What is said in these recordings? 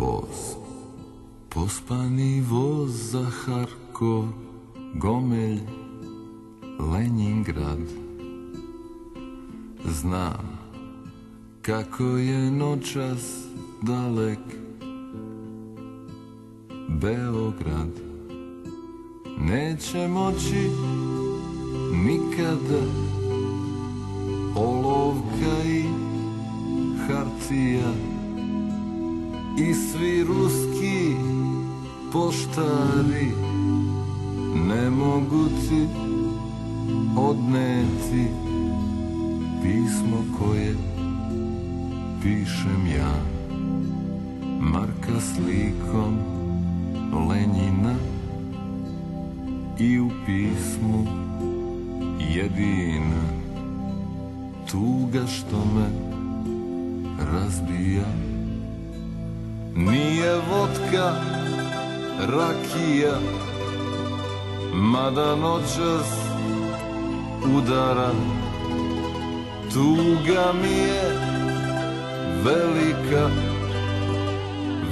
voz, pospani voz za Harkov, Gomelj, Lenjingrad. Znam kako je noćas dalek Beograd. Neće moći nikada olovka i hartija i svi ruski poštari ne mogu ti odneti pismo koje pišem ja, Marka slikom Lenjina, i u pismu jedina tuga što me razbija. Nije vodka, rakija, mada noćas udara. Tuga mi je velika,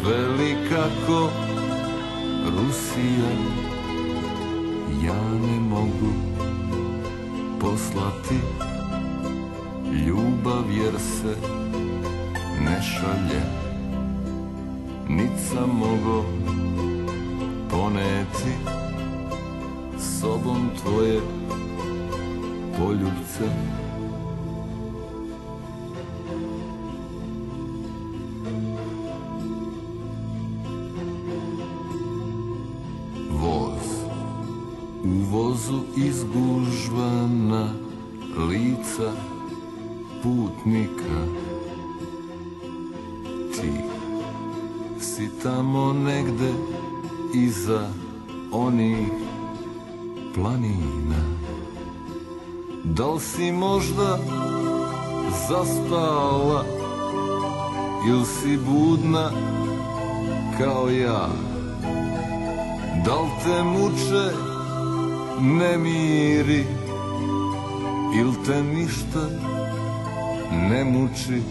velika ko Rusija. Ja ne mogu poslati ljubav jer se ne šalje, nit sam mogo poneti sobom tvoje poljubce. U vozu izgužvana lica putnika, ti si tamo negde iza onih planina. Da li si možda zaspala ili si budna kao ja? Da li te muče nemiri il te ništa ne muči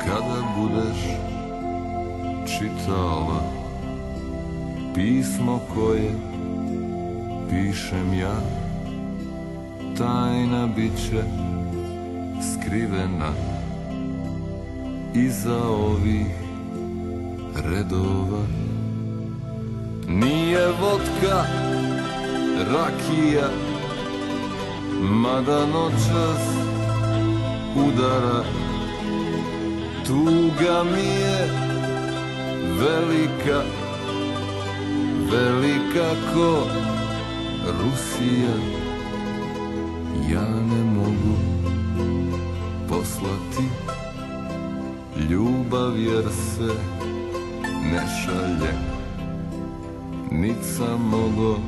kada budeš čitala pismo koje pišem ja? Tajna biće skrivena iza ovih redova. Nije vodka, rakija, mada noćas udara. Tuga mi je velika, velika ko Rusija. Ja ne mogu poslati ljubav jer se ne šalje, nit sam mogo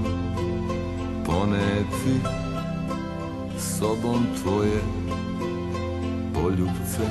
poneti sobom tvoje poljubce.